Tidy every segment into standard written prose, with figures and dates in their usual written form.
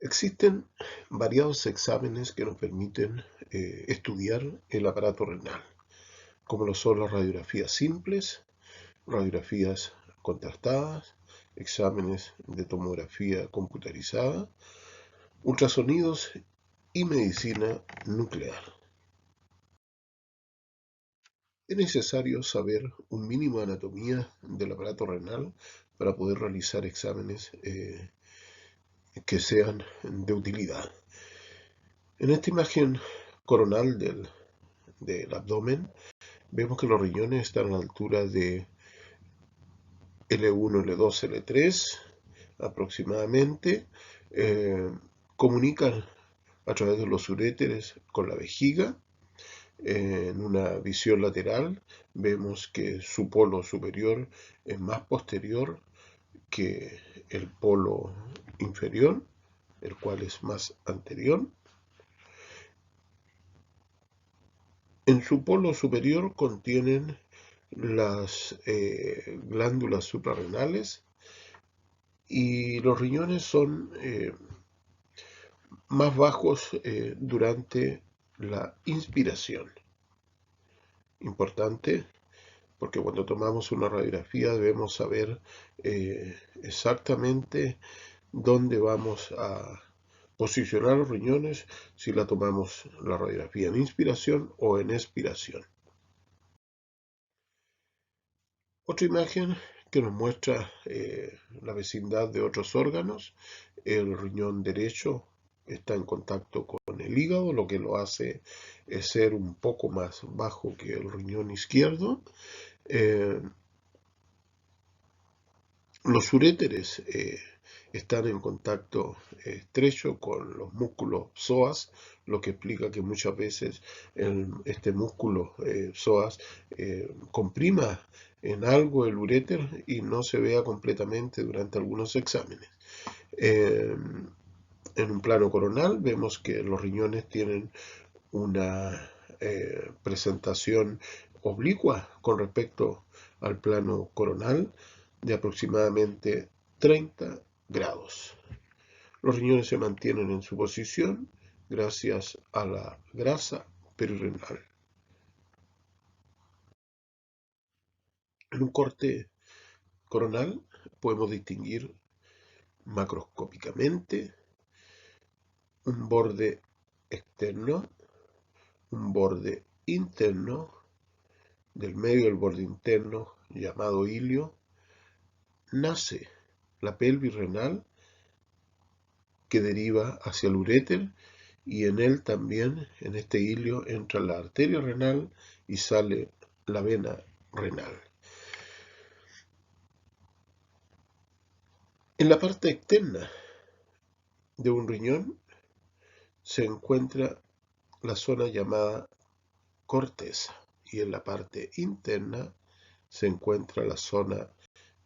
Existen variados exámenes que nos permiten estudiar el aparato renal, como lo son las radiografías simples, radiografías contrastadas, exámenes de tomografía computarizada, ultrasonidos y medicina nuclear. Es necesario saber un mínimo de anatomía del aparato renal para poder realizar exámenes que sean de utilidad. En esta imagen coronal del abdomen vemos que los riñones están a la altura de L1, L2, L3 aproximadamente. Comunican a través de los uréteres con la vejiga. En una visión lateral vemos que su polo superior es más posterior que el polo inferior, el cual es más anterior. En su polo superior contienen las glándulas suprarrenales y los riñones son más bajos durante la inspiración. Importante porque cuando tomamos una radiografía debemos saber exactamente dónde vamos a posicionar los riñones si la tomamos la radiografía en inspiración o en expiración. Otra imagen que nos muestra la vecindad de otros órganos. El riñón derecho está en contacto con el hígado, lo que lo hace ser un poco más bajo que el riñón izquierdo. Los uréteres están en contacto estrecho con los músculos psoas, lo que explica que muchas veces este músculo psoas comprima en algo el uréter y no se vea completamente durante algunos exámenes. En un plano coronal vemos que los riñones tienen una presentación oblicua con respecto al plano coronal de aproximadamente 30 grados. Los riñones se mantienen en su posición gracias a la grasa perirenal. En un corte coronal podemos distinguir macroscópicamente un borde externo, un borde interno, del medio del borde interno llamado ilio, nace la pelvis renal que deriva hacia el uréter y en él también, en este ilio, entra la arteria renal y sale la vena renal. En la parte externa de un riñón se encuentra la zona llamada corteza y en la parte interna se encuentra la zona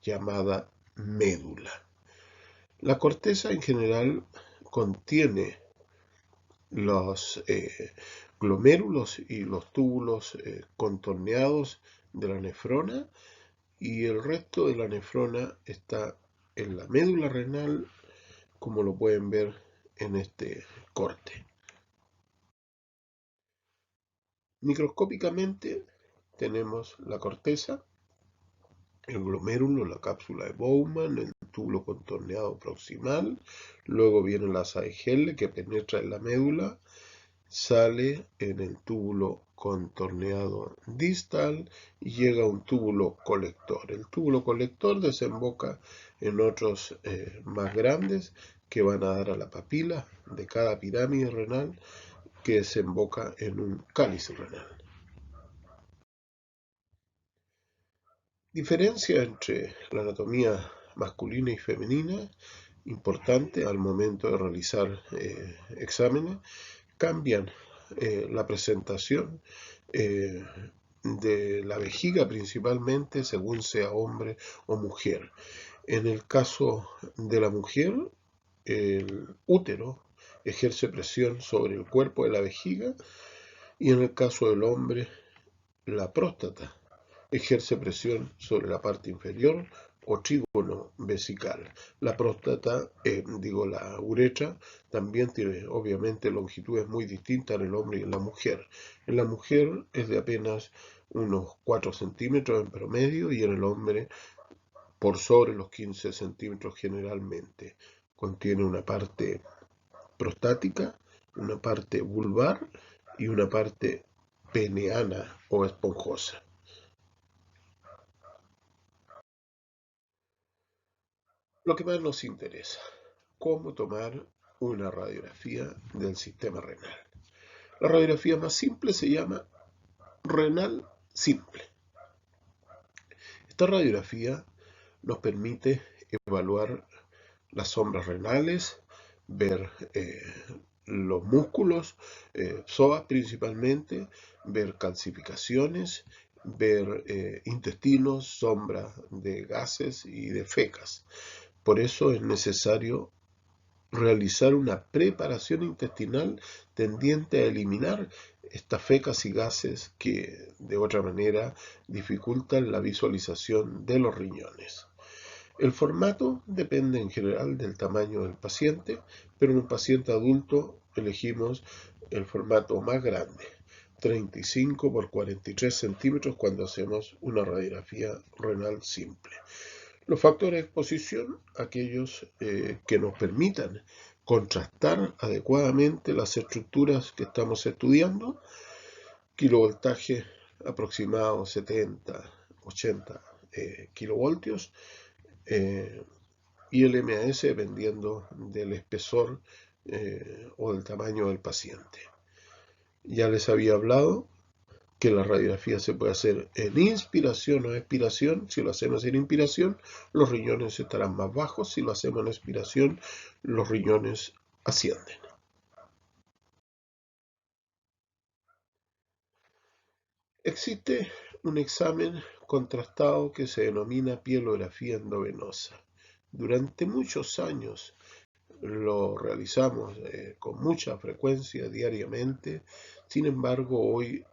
llamada médula. La corteza en general contiene los glomérulos y los túbulos contorneados de la nefrona y el resto de la nefrona está en la médula renal, como lo pueden ver en este corte. Microscópicamente tenemos la corteza, el glomérulo, la cápsula de Bowman, el túbulo contorneado proximal, luego viene la Saigelle que penetra en la médula, sale en el túbulo contorneado distal y llega a un túbulo colector. El túbulo colector desemboca en otros más grandes que van a dar a la papila de cada pirámide renal que desemboca en un cáliz renal. Diferencia entre la anatomía masculina y femenina, importante al momento de realizar exámenes, cambian la presentación de la vejiga principalmente según sea hombre o mujer. En el caso de la mujer, el útero ejerce presión sobre el cuerpo de la vejiga y en el caso del hombre, la próstata ejerce presión sobre la parte inferior o trígono vesical. La próstata, la uretra, también tiene obviamente longitudes muy distintas en el hombre y en la mujer. En la mujer es de apenas unos 4 centímetros en promedio y en el hombre por sobre los 15 centímetros generalmente. Contiene una parte prostática, una parte vulvar y una parte peneana o esponjosa. Lo que más nos interesa, cómo tomar una radiografía del sistema renal. La radiografía más simple se llama renal simple. Esta radiografía nos permite evaluar las sombras renales, ver los músculos, psoas principalmente, ver calcificaciones, ver intestinos, sombras de gases y de fecas. Por eso es necesario realizar una preparación intestinal tendiente a eliminar estas fecas y gases que de otra manera dificultan la visualización de los riñones. El formato depende en general del tamaño del paciente, pero en un paciente adulto elegimos el formato más grande, 35 por 43 centímetros cuando hacemos una radiografía renal simple. Los factores de exposición, aquellos que nos permitan contrastar adecuadamente las estructuras que estamos estudiando, kilovoltaje aproximado 70, 80 kilovoltios, y el MAS dependiendo del espesor o del tamaño del paciente. Ya les había hablado que la radiografía se puede hacer en inspiración o expiración. Si lo hacemos en inspiración, los riñones estarán más bajos. Si lo hacemos en expiración, los riñones ascienden. Existe un examen contrastado que se denomina pielografía endovenosa. Durante muchos años lo realizamos con mucha frecuencia diariamente. Sin embargo, hoy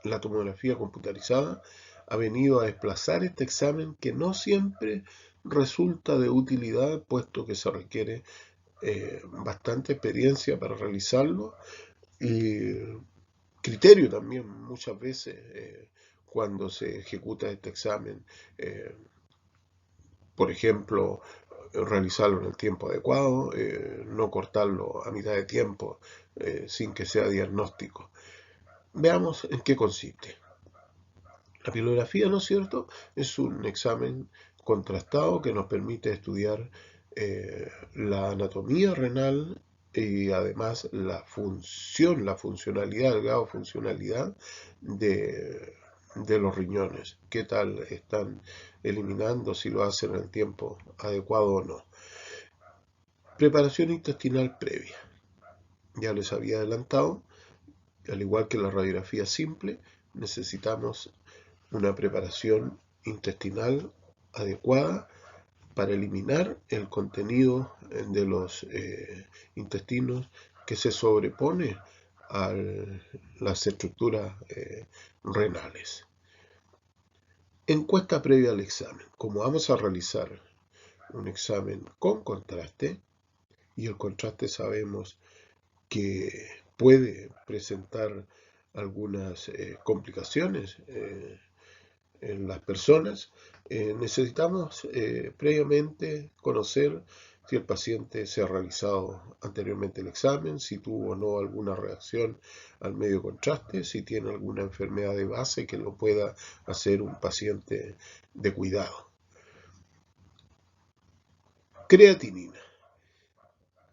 la tomografía computarizada ha venido a desplazar este examen que no siempre resulta de utilidad, puesto que se requiere bastante experiencia para realizarlo y criterio también muchas veces cuando se ejecuta este examen. Por ejemplo, realizarlo en el tiempo adecuado, no cortarlo a mitad de tiempo sin que sea diagnóstico. Veamos en qué consiste. La pielografía, ¿no es cierto?, es un examen contrastado que nos permite estudiar la anatomía renal y además la función, la funcionalidad, el grado de funcionalidad de los riñones. ¿Qué tal están eliminando, si lo hacen en el tiempo adecuado o no? Preparación intestinal previa. Ya les había adelantado, al igual que la radiografía simple, necesitamos una preparación intestinal adecuada para eliminar el contenido de los intestinos que se sobrepone a las estructuras renales. Encuesta previa al examen. Como vamos a realizar un examen con contraste, y el contraste sabemos que puede presentar algunas complicaciones en las personas, necesitamos previamente conocer si el paciente se ha realizado anteriormente el examen, si tuvo o no alguna reacción al medio contraste, si tiene alguna enfermedad de base que lo pueda hacer un paciente de cuidado. Creatinina.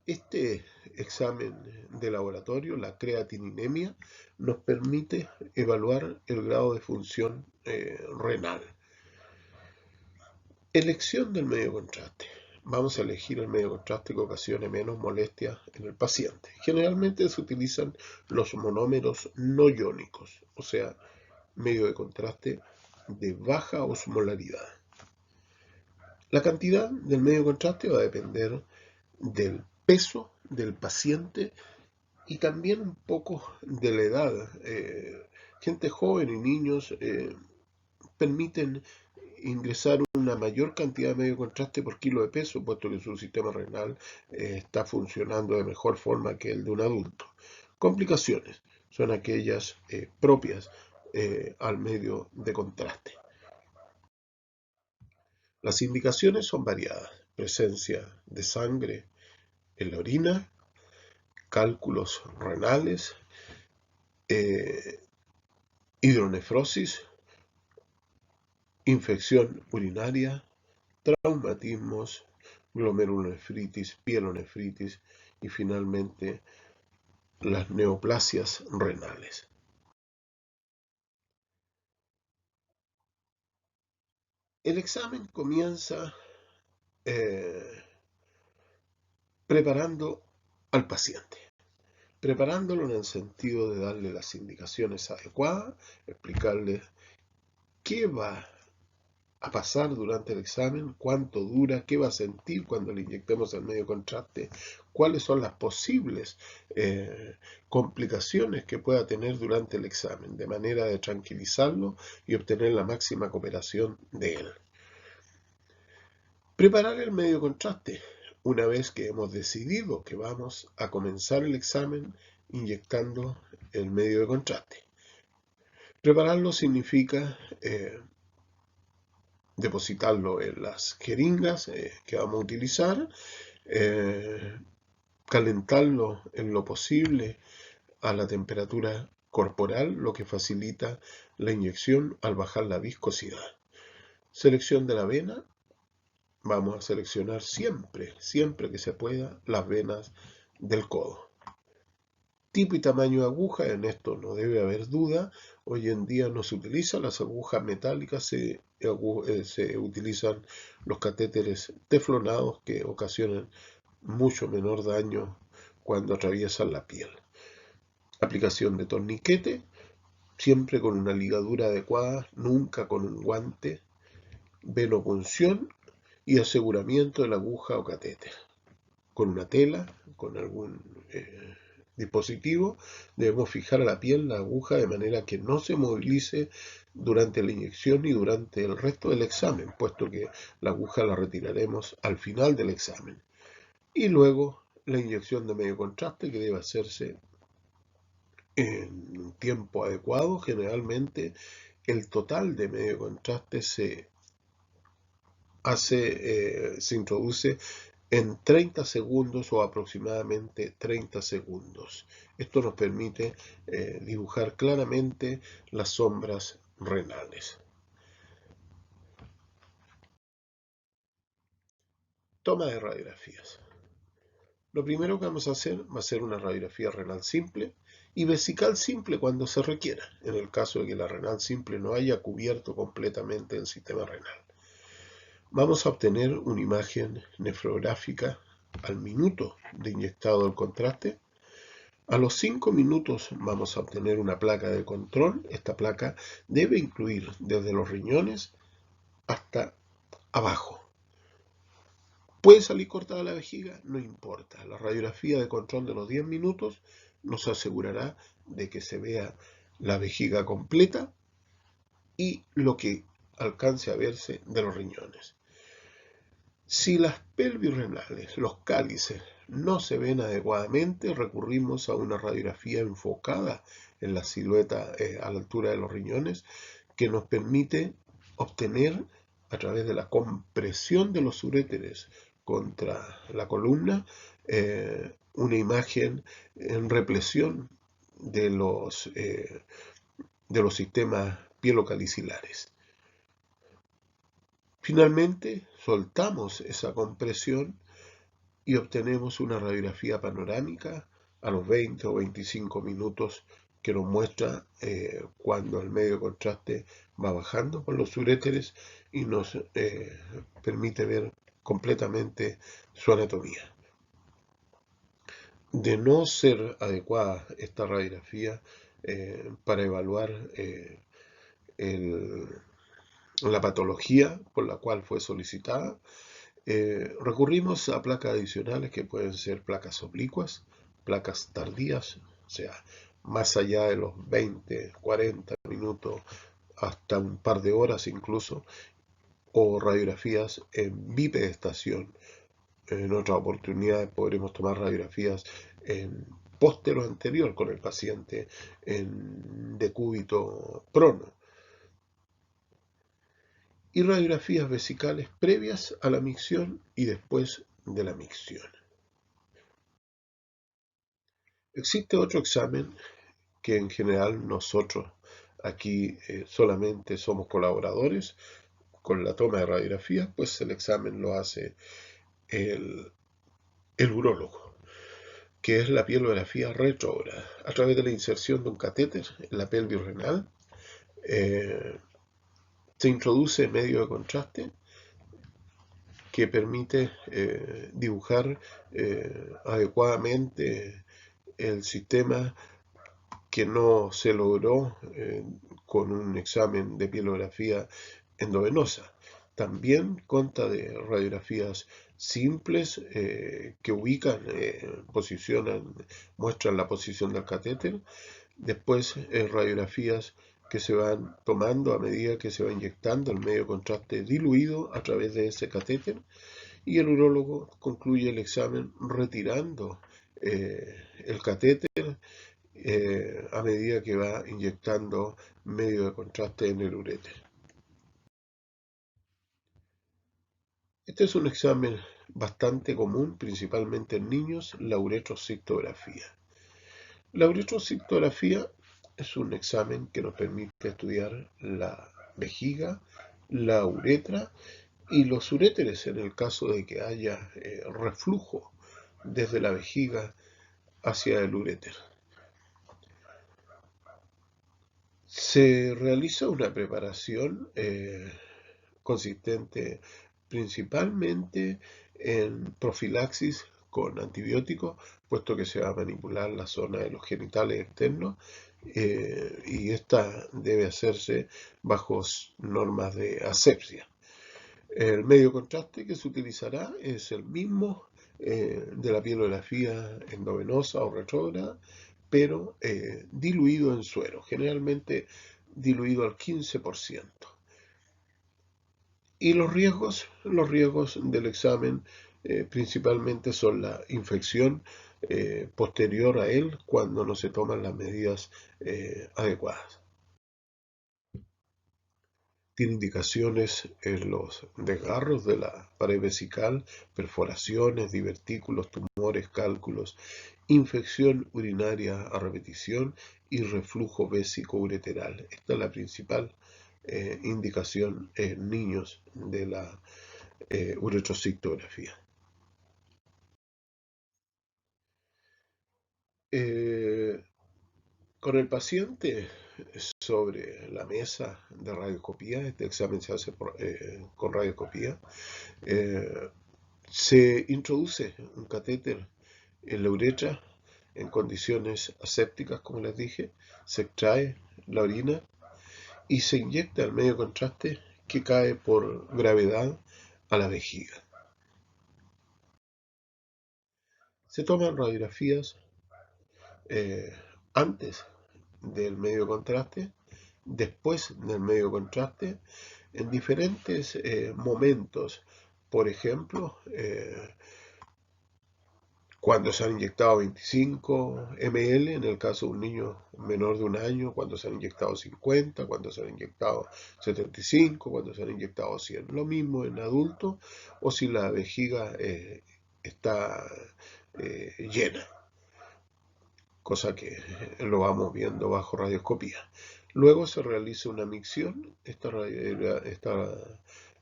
Este examen de laboratorio, la creatininemia, nos permite evaluar el grado de función renal. Elección del medio contraste. Vamos a elegir el medio contraste que ocasione menos molestias en el paciente. Generalmente se utilizan los monómeros no iónicos, o sea, medio de contraste de baja osmolaridad. La cantidad del medio contraste va a depender del peso del paciente y también un poco de la edad. Gente joven y niños permiten ingresar una mayor cantidad de medio contraste por kilo de peso, puesto que su sistema renal está funcionando de mejor forma que el de un adulto. Complicaciones son aquellas propias al medio de contraste. Las indicaciones son variadas: presencia de sangre en la orina, cálculos renales, hidronefrosis, infección urinaria, traumatismos, glomerulonefritis, pielonefritis y finalmente las neoplasias renales. El examen comienza preparando al paciente, preparándolo en el sentido de darle las indicaciones adecuadas, explicarle qué va a pasar durante el examen, cuánto dura, qué va a sentir cuando le inyectemos el medio contraste, cuáles son las posibles complicaciones que pueda tener durante el examen, de manera de tranquilizarlo y obtener la máxima cooperación de él. Preparar el medio contraste. Una vez que hemos decidido que vamos a comenzar el examen inyectando el medio de contraste. Prepararlo significa depositarlo en las jeringas que vamos a utilizar, calentarlo en lo posible a la temperatura corporal, lo que facilita la inyección al bajar la viscosidad. Selección de la vena. Vamos a seleccionar siempre que se pueda, las venas del codo. Tipo y tamaño de aguja, en esto no debe haber duda. Hoy en día no se utilizan las agujas metálicas, se utilizan los catéteres teflonados que ocasionan mucho menor daño cuando atraviesan la piel. Aplicación de torniquete, siempre con una ligadura adecuada, nunca con un guante. Venopunción y aseguramiento de la aguja o catéter. Con una tela, con algún dispositivo, debemos fijar a la piel la aguja de manera que no se movilice durante la inyección y durante el resto del examen, puesto que la aguja la retiraremos al final del examen. Y luego la inyección de medio contraste, que debe hacerse en un tiempo adecuado. Generalmente el total de medio contraste se introduce en 30 segundos o aproximadamente 30 segundos. Esto nos permite dibujar claramente las sombras renales. Toma de radiografías. Lo primero que vamos a hacer va a ser una radiografía renal simple y vesical simple cuando se requiera, en el caso de que la renal simple no haya cubierto completamente el sistema renal. Vamos a obtener una imagen nefrográfica al minuto de inyectado el contraste. A los 5 minutos vamos a obtener una placa de control. Esta placa debe incluir desde los riñones hasta abajo. ¿Puede salir cortada la vejiga? No importa. La radiografía de control de los 10 minutos nos asegurará de que se vea la vejiga completa y lo que alcance a verse de los riñones. Si las pelvis renales, los cálices, no se ven adecuadamente, recurrimos a una radiografía enfocada en la silueta a la altura de los riñones, que nos permite obtener, a través de la compresión de los uréteres contra la columna, una imagen en represión de los sistemas pielocalicilares. Finalmente, soltamos esa compresión y obtenemos una radiografía panorámica a los 20 o 25 minutos que nos muestra cuando el medio contraste va bajando por los uréteres y nos permite ver completamente su anatomía. De no ser adecuada esta radiografía para evaluar la patología por la cual fue solicitada, recurrimos a placas adicionales que pueden ser placas oblicuas, placas tardías, o sea, más allá de los 20, 40 minutos, hasta un par de horas incluso, o radiografías en bipedestación. En otras oportunidades podremos tomar radiografías en póstero anterior con el paciente en decúbito prono. Y radiografías vesicales previas a la micción y después de la micción. Existe otro examen que en general nosotros aquí solamente somos colaboradores con la toma de radiografías, pues el examen lo hace el urólogo, que es la pielografía retrógrada, a través de la inserción de un catéter en la pelvis renal. Se introduce medio de contraste que permite dibujar adecuadamente el sistema que no se logró con un examen de pielografía endovenosa. También consta de radiografías simples que ubican, posicionan, muestran la posición del catéter. Después radiografías que se van tomando a medida que se va inyectando el medio de contraste diluido a través de ese catéter, y el urólogo concluye el examen retirando el catéter a medida que va inyectando medio de contraste en el uréter. Este es un examen bastante común, principalmente en niños, la uretrocistografía. La uretrocistografía es un examen que nos permite estudiar la vejiga, la uretra y los uréteres en el caso de que haya reflujo desde la vejiga hacia el uréter. Se realiza una preparación consistente principalmente en profilaxis con antibióticos, puesto que se va a manipular la zona de los genitales externos, y esta debe hacerse bajo normas de asepsia. El medio contraste que se utilizará es el mismo de la pielografía endovenosa o retrógrada, pero diluido en suero, generalmente diluido al 15%. Y los riesgos del examen principalmente son la infección posterior a él cuando no se toman las medidas adecuadas. Tiene indicaciones en los desgarros de la pared vesical, perforaciones, divertículos, tumores, cálculos, infección urinaria a repetición y reflujo vésico-ureteral. Esta es la principal indicación en niños de la uretrocistografía. Con el paciente sobre la mesa de radioscopía, este examen se hace con radioscopía, se introduce un catéter en la uretra en condiciones asépticas, como les dije, se extrae la orina y se inyecta el medio de contraste que cae por gravedad a la vejiga. Se toman radiografías antes del medio de contraste, después del medio de contraste, en diferentes momentos. Por ejemplo, cuando se han inyectado 25 ml, en el caso de un niño menor de un año, cuando se han inyectado 50, cuando se han inyectado 75, cuando se han inyectado 100. Lo mismo en adultos, o si la vejiga está llena, cosa que lo vamos viendo bajo radioscopía. Luego se realiza una micción.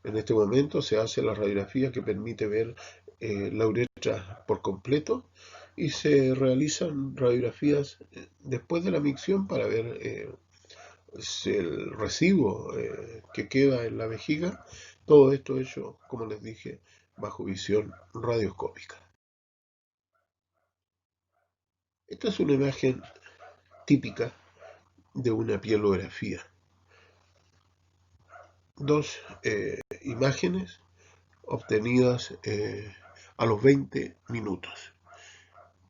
En este momento se hace la radiografía que permite ver la uretra por completo, y se realizan radiografías después de la micción para ver el residuo que queda en la vejiga. Todo esto hecho, como les dije, bajo visión radioscópica. Esta es una imagen típica de una pielografía. Dos imágenes obtenidas a los 20 minutos.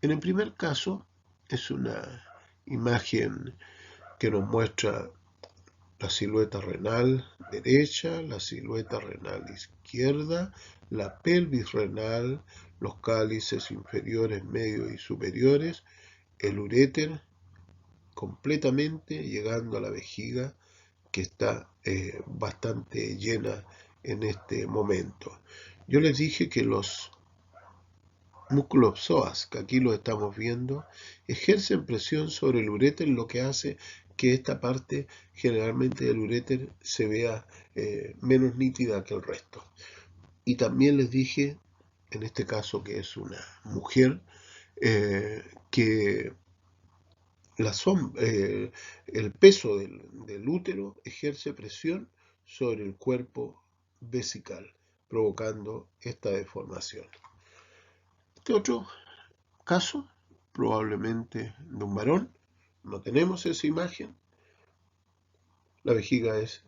En el primer caso es una imagen que nos muestra la silueta renal derecha, la silueta renal izquierda, la pelvis renal, los cálices inferiores, medios y superiores, el uréter completamente llegando a la vejiga, que está bastante llena en este momento. Yo les dije que los músculos psoas, que aquí lo estamos viendo, ejercen presión sobre el uréter, lo que hace que esta parte generalmente del uréter se vea menos nítida que el resto. Y también les dije, en este caso que es una mujer, que el peso del útero ejerce presión sobre el cuerpo vesical, provocando esta deformación. Este otro caso, probablemente de un varón, no tenemos esa imagen, la vejiga es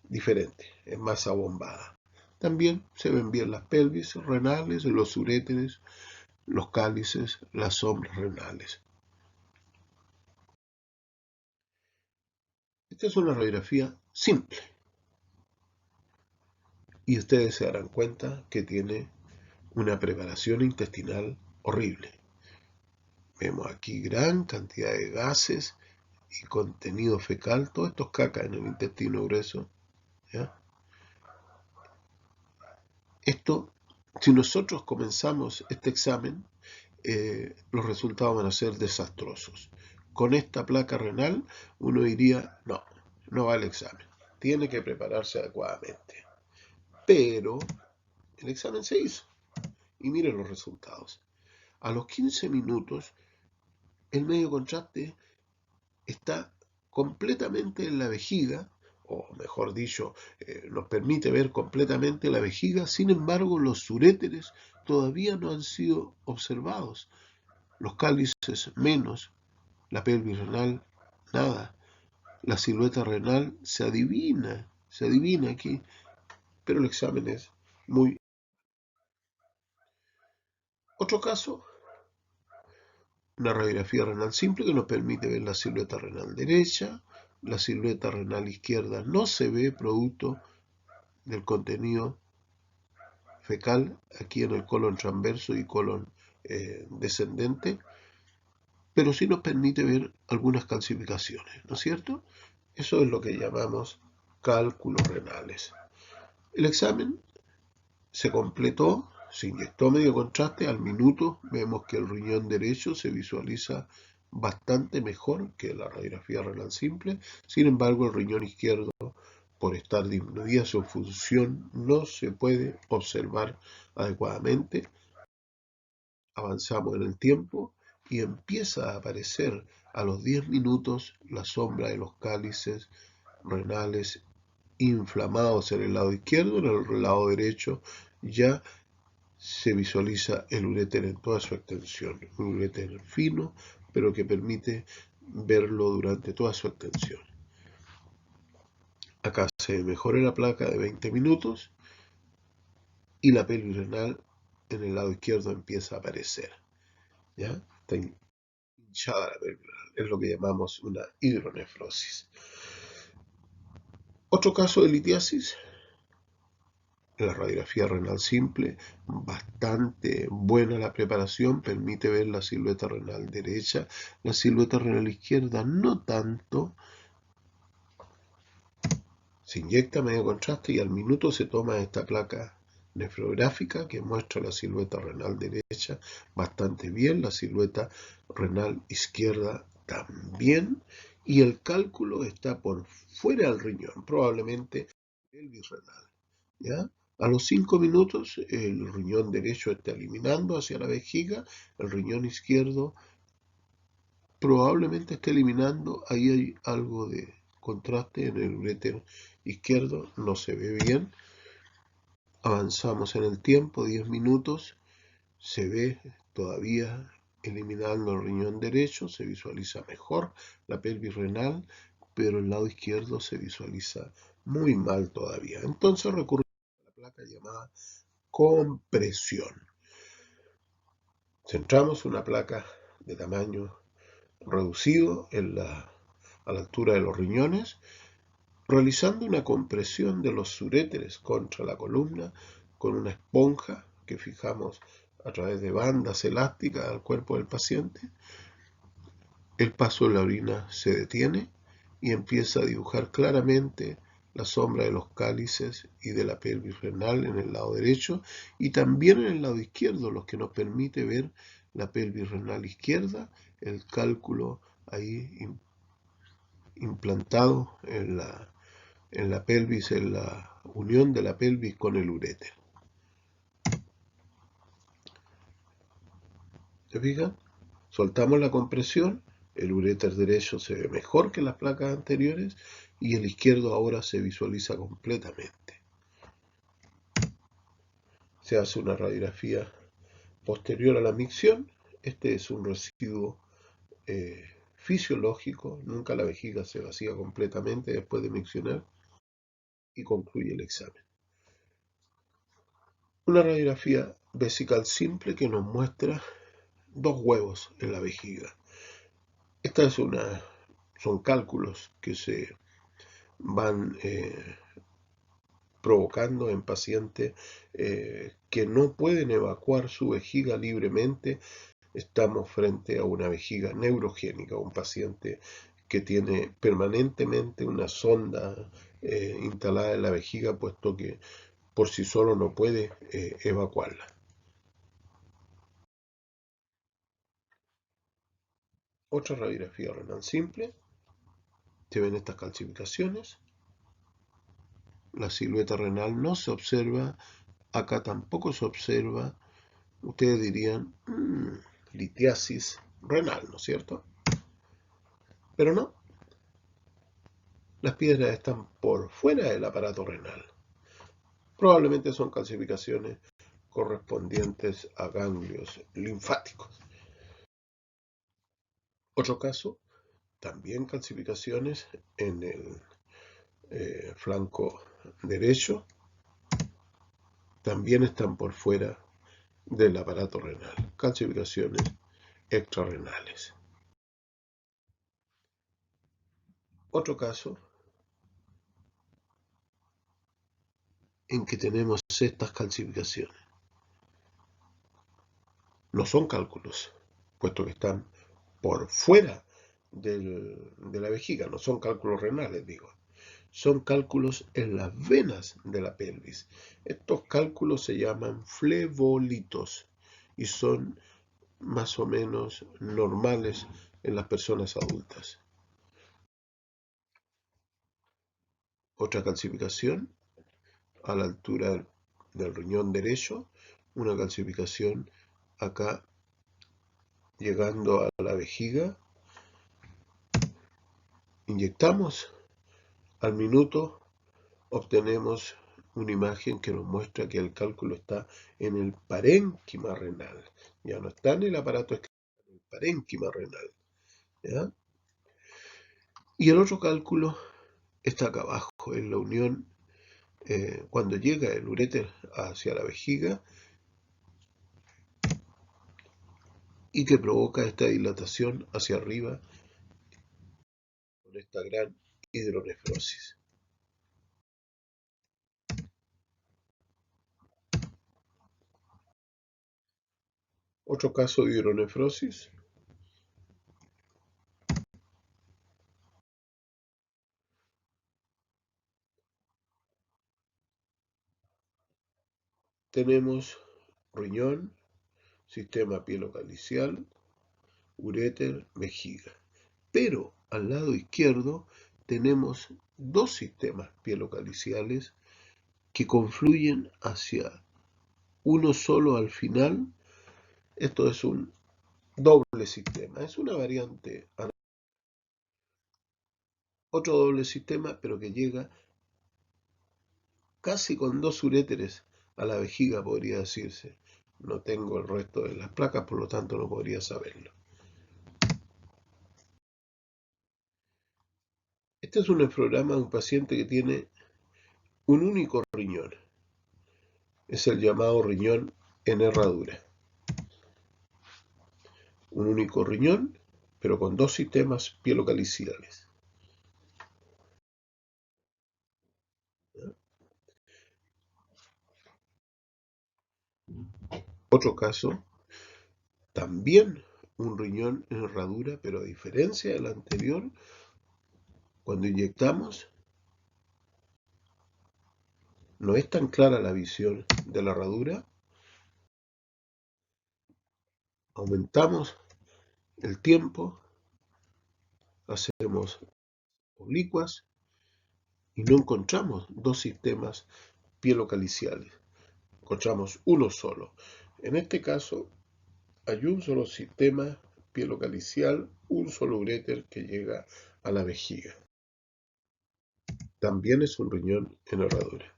diferente, es más abombada. También se ven bien las pelvis renales, los uréteres, los cálices, las sombras renales. Esta es una radiografía simple y ustedes se darán cuenta que tiene una preparación intestinal horrible. Vemos aquí gran cantidad de gases y contenido fecal, todo esto es caca en el intestino grueso. ¿Ya? Esto, si nosotros comenzamos este examen, los resultados van a ser desastrosos. Con esta placa renal, uno diría, no va al examen, tiene que prepararse adecuadamente. Pero el examen se hizo y miren los resultados. A los 15 minutos, el medio contraste está completamente en la vejiga, o mejor dicho, nos permite ver completamente la vejiga. Sin embargo, los uréteres todavía no han sido observados, los cálices menos, la pelvis renal nada, la silueta renal se adivina aquí, pero el examen es muy... Otro caso, una radiografía renal simple que nos permite ver la silueta renal derecha, la silueta renal izquierda no se ve producto del contenido fecal aquí en el colon transverso y colon descendente, pero sí nos permite ver algunas calcificaciones, ¿no es cierto? Eso es lo que llamamos cálculos renales. El examen se completó, se inyectó medio contraste, al minuto vemos que el riñón derecho se visualiza bastante mejor que la radiografía renal simple. Sin embargo, el riñón izquierdo, por estar disminuida su función, no se puede observar adecuadamente. Avanzamos en el tiempo y empieza a aparecer a los 10 minutos la sombra de los cálices renales inflamados en el lado izquierdo. En el lado derecho ya se visualiza el uréter en toda su extensión, un uréter fino, pero que permite verlo durante toda su extensión. Acá se mejora la placa de 20 minutos y la pelvis renal en el lado izquierdo empieza a aparecer. ¿Ya? Está hinchada la pelvis renal, es lo que llamamos una hidronefrosis. Otro caso de litiasis, la radiografía renal simple, bastante buena la preparación, permite ver la silueta renal derecha, la silueta renal izquierda no tanto. Se inyecta medio contraste y al minuto se toma esta placa nefrográfica que muestra la silueta renal derecha bastante bien, la silueta renal izquierda también, y el cálculo está por fuera del riñón, probablemente pelvis renal. ¿Ya? A los 5 minutos el riñón derecho está eliminando hacia la vejiga, el riñón izquierdo probablemente esté eliminando, ahí hay algo de contraste en el uréter izquierdo, no se ve bien. Avanzamos en el tiempo, 10 minutos, se ve todavía eliminando el riñón derecho, se visualiza mejor la pelvis renal, pero el lado izquierdo se visualiza muy mal todavía. Entonces recurrimos a la placa llamada compresión. Centramos una placa de tamaño reducido a la altura de los riñones, realizando una compresión de los uréteres contra la columna con una esponja que fijamos a través de bandas elásticas al cuerpo del paciente. El paso de la orina se detiene y empieza a dibujar claramente la sombra de los cálices y de la pelvis renal en el lado derecho y también en el lado izquierdo, lo que nos permite ver la pelvis renal izquierda, el cálculo ahí implantado en la pelvis, en la unión de la pelvis con el uréter. ¿Se fijan? Soltamos la compresión, el uréter derecho se ve mejor que las placas anteriores y el izquierdo ahora se visualiza completamente. Se hace una radiografía posterior a la micción. Este es un residuo fisiológico, nunca la vejiga se vacía completamente después de miccionar y concluye el examen. Una radiografía vesical simple que nos muestra dos huevos en la vejiga. Son cálculos que se van provocando en pacientes que no pueden evacuar su vejiga libremente. Estamos frente a una vejiga neurogénica, un paciente que tiene permanentemente una sonda instalada en la vejiga, puesto que por sí solo no puede evacuarla. Otra radiografía renal simple, se ven estas calcificaciones, la silueta renal no se observa, acá tampoco se observa, ustedes dirían litiasis renal, ¿no es cierto? Pero no, las piedras están por fuera del aparato renal. Probablemente son calcificaciones correspondientes a ganglios linfáticos. Otro caso, también calcificaciones en el flanco derecho, también están por fuera del aparato renal, calcificaciones extrarrenales. Otro caso en que tenemos estas calcificaciones. No son cálculos, puesto que están por fuera de la vejiga, no son cálculos renales, digo. Son cálculos en las venas de la pelvis. Estos cálculos se llaman flebolitos y son más o menos normales en las personas adultas. Otra calcificación a la altura del riñón derecho, una calcificación acá llegando a la vejiga. Inyectamos, al minuto obtenemos una imagen que nos muestra que el cálculo está en el parénquima renal. Ya no está en el aparato excretor, en el parénquima renal. ¿Ya? Y el otro cálculo está acá abajo, en la unión, cuando llega el uréter hacia la vejiga y que provoca esta dilatación hacia arriba con esta gran hidronefrosis. Otro caso de hidronefrosis. Tenemos riñón, sistema pielocalicial, uréter, vejiga. Pero al lado izquierdo tenemos dos sistemas pielocaliciales que confluyen hacia uno solo al final. Esto es un doble sistema, es una variante, otro doble sistema, pero que llega casi con dos uréteres a la vejiga, podría decirse. No tengo el resto de las placas, por lo tanto no podría saberlo. Este es un nefrograma de un paciente que tiene un único riñón. Es el llamado riñón en herradura. Un único riñón, pero con dos sistemas pielocaliciales. Otro caso, también un riñón en herradura, pero a diferencia del anterior, cuando inyectamos no es tan clara la visión de la herradura, aumentamos el tiempo, hacemos oblicuas y no encontramos dos sistemas pielocaliciales, encontramos uno solo. En este caso hay un solo sistema pielocalicial, un solo uréter que llega a la vejiga. También es un riñón en herradura.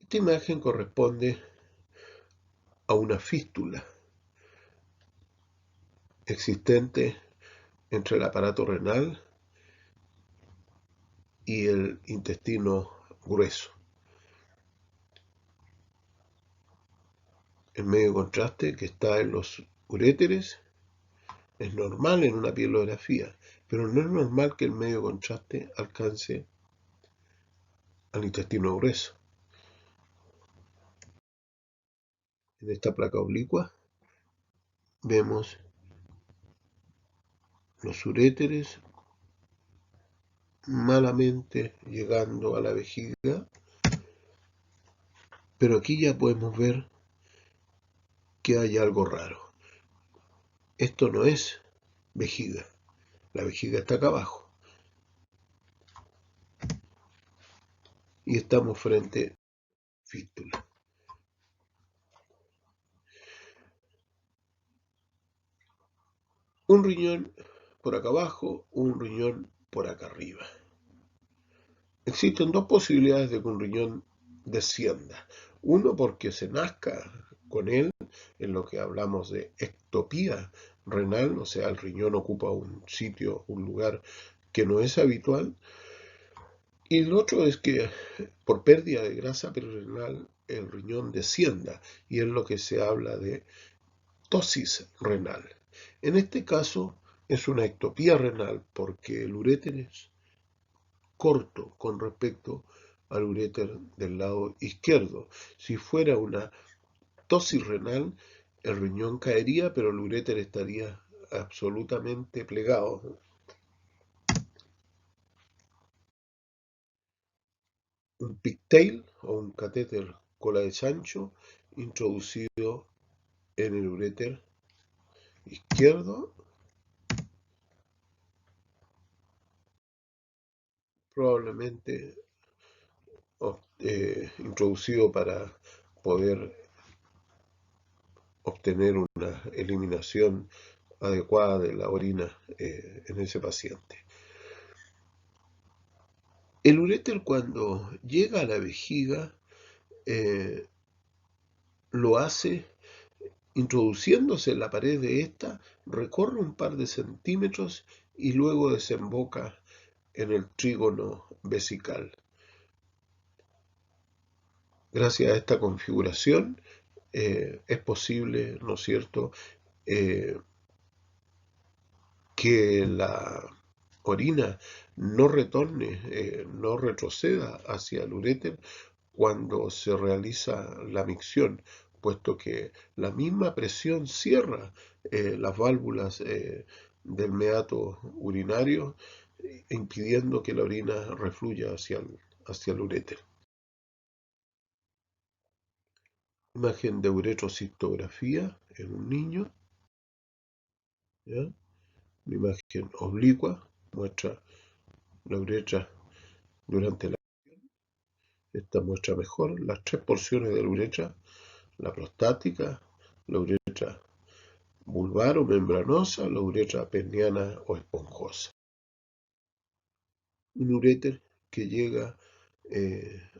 Esta imagen corresponde a una fístula existente entre el aparato renal y el intestino grueso. El medio de contraste que está en los uréteres es normal en una pielografía, pero no es normal que el medio de contraste alcance al intestino grueso. En esta placa oblicua vemos los uréteres malamente llegando a la vejiga, pero aquí ya podemos ver que hay algo raro. Esto no es vejiga, la vejiga está acá abajo y estamos frente a fístula. Un riñón por acá abajo, un riñón por acá arriba. Existen dos posibilidades de que un riñón descienda. Uno, porque se nazca con él, en lo que hablamos de ectopía renal, o sea, el riñón ocupa un sitio, un lugar que no es habitual. Y el otro es que por pérdida de grasa perirenal el riñón descienda, y es lo que se habla de tosis renal. En este caso es una ectopía renal porque el uréter es corto con respecto al uréter del lado izquierdo. Si fuera una tosis renal, el riñón caería, pero el uréter estaría absolutamente plegado. Un pigtail o un catéter cola de chancho introducido en el uréter izquierdo, probablemente introducido para poder obtener una eliminación adecuada de la orina en ese paciente. El uréter, cuando llega a la vejiga, lo hace introduciéndose en la pared de esta, recorre un par de centímetros y luego desemboca en el trígono vesical. Gracias a esta configuración es posible, ¿no es cierto?, que la orina no retorne, no retroceda hacia el uréter cuando se realiza la micción, puesto que la misma presión cierra las válvulas del meato urinario, impidiendo que la orina refluya hacia el uréter. Imagen de uretrocistografía en un niño, ¿ya? Una imagen oblicua muestra la uretra durante la... Esta muestra mejor las tres porciones de la uretra: la prostática, la uretra vulvar o membranosa, la uretra peniana o esponjosa. Un uréter que llega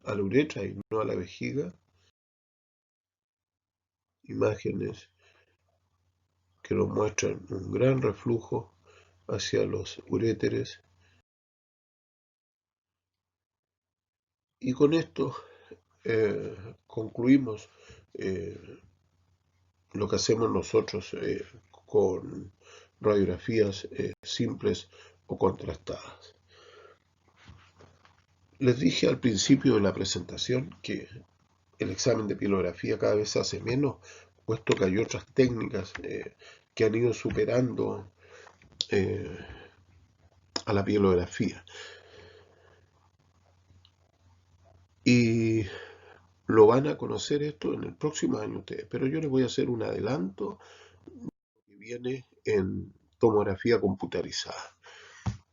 a la uretra y no a la vejiga. Imágenes que nos muestran un gran reflujo hacia los uréteres. Y con esto concluimos lo que hacemos nosotros con radiografías simples o contrastadas. Les dije al principio de la presentación que el examen de pielografía cada vez se hace menos, puesto que hay otras técnicas que han ido superando a la pielografía. Y lo van a conocer esto en el próximo año ustedes, pero yo les voy a hacer un adelanto que viene en tomografía computarizada.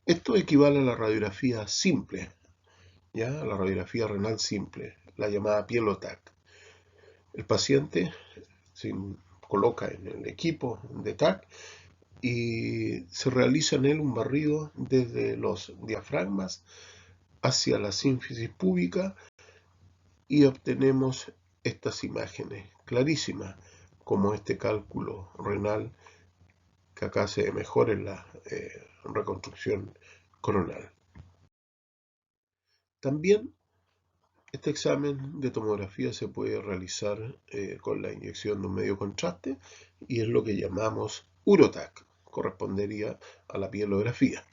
Esto equivale a la radiografía simple, ¿ya? A la radiografía renal simple, la llamada Pielotac. El paciente se coloca en el equipo de TAC y se realiza en él un barrido desde los diafragmas hacia la sínfisis púbica y obtenemos estas imágenes clarísimas, como este cálculo renal que acá se ve mejor en la reconstrucción coronal. También este examen de tomografía se puede realizar con la inyección de un medio contraste y es lo que llamamos urotac, correspondería a la pielografía.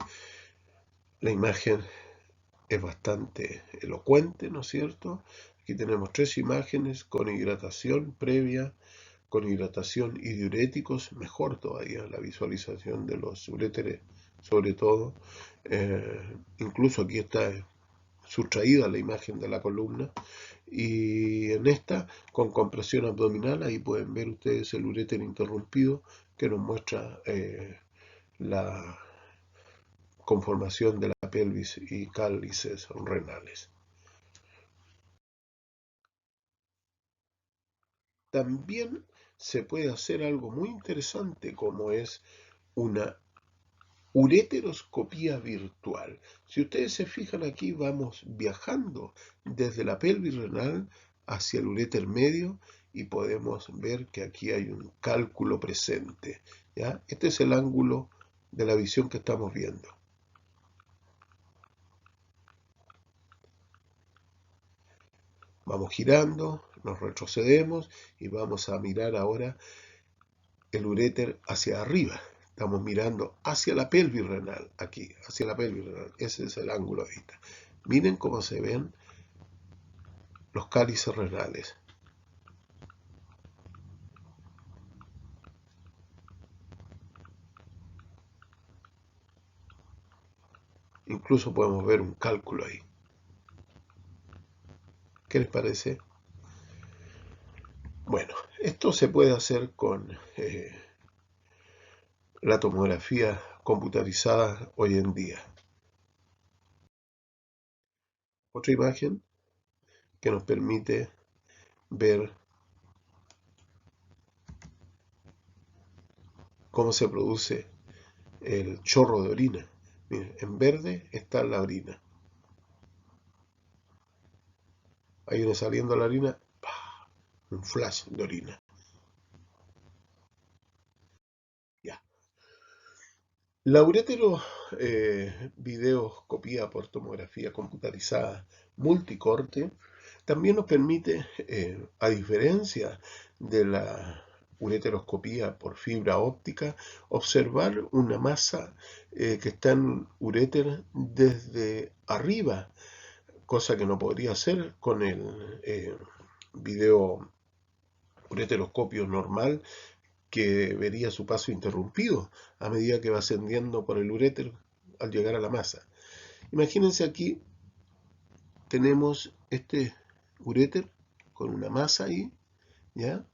La imagen es bastante elocuente, ¿no es cierto? Aquí tenemos 3 imágenes con hidratación previa, con hidratación y diuréticos, mejor todavía la visualización de los uréteres, sobre todo. Incluso aquí está sustraída la imagen de la columna, y en esta con compresión abdominal, ahí pueden ver ustedes el uréter interrumpido que nos muestra la conformación de la pelvis y cálices renales. También se puede hacer algo muy interesante, como es una ureteroscopía virtual. Si ustedes se fijan aquí, vamos viajando desde la pelvis renal hacia el uréter medio y podemos ver que aquí hay un cálculo presente, ¿ya? Este es el ángulo de la visión que estamos viendo. Vamos girando, nos retrocedemos y vamos a mirar ahora el uréter hacia arriba. Estamos mirando hacia la pelvis renal, aquí, hacia la pelvis renal. Ese es el ángulo de vista. Miren cómo se ven los cálices renales. Incluso podemos ver un cálculo ahí. ¿Qué les parece? Bueno, esto se puede hacer con la tomografía computarizada hoy en día. Otra imagen que nos permite ver cómo se produce el chorro de orina. Miren, en verde está la orina. Ahí viene saliendo la orina, ¡pah! Un flash de orina. Ya. La uretero videoscopía por tomografía computarizada multicorte también nos permite, a diferencia de la ureteroscopía por fibra óptica, observar una masa que está en uréter desde arriba, cosa que no podría hacer con el video ureteroscopio normal, que vería su paso interrumpido a medida que va ascendiendo por el uréter al llegar a la masa. Imagínense aquí, tenemos este uréter con una masa ahí, ¿ya?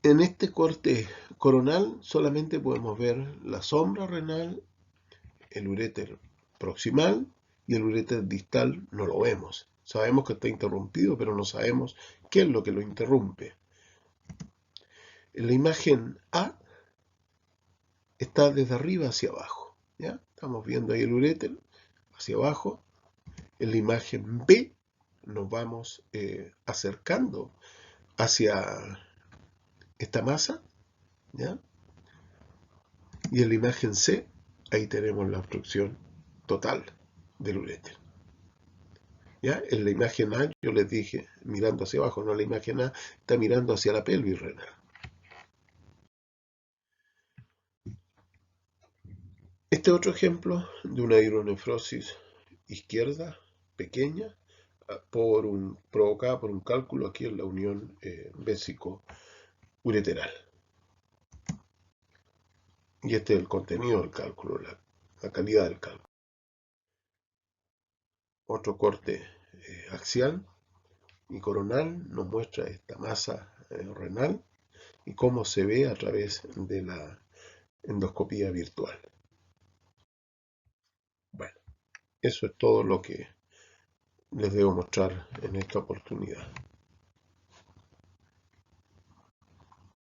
En este corte coronal solamente podemos ver la sombra renal, el uréter proximal y el uréter distal no lo vemos. Sabemos que está interrumpido, pero no sabemos qué es lo que lo interrumpe. En la imagen A está desde arriba hacia abajo, ¿ya? Estamos viendo ahí el uréter hacia abajo. En la imagen B nos vamos acercando hacia esta masa, ¿ya? Y en la imagen C, ahí tenemos la obstrucción total del uréter. ¿Ya? En la imagen A, yo les dije, mirando hacia abajo, no, la imagen A está mirando hacia la pelvis renal. Este otro ejemplo de una hidronefrosis izquierda pequeña, provocada por un cálculo aquí en la unión vésico-ureteral. Y este es el contenido del cálculo, la calidad del cálculo. Otro corte axial y coronal nos muestra esta masa renal y cómo se ve a través de la endoscopía virtual. Bueno, eso es todo lo que les debo mostrar en esta oportunidad.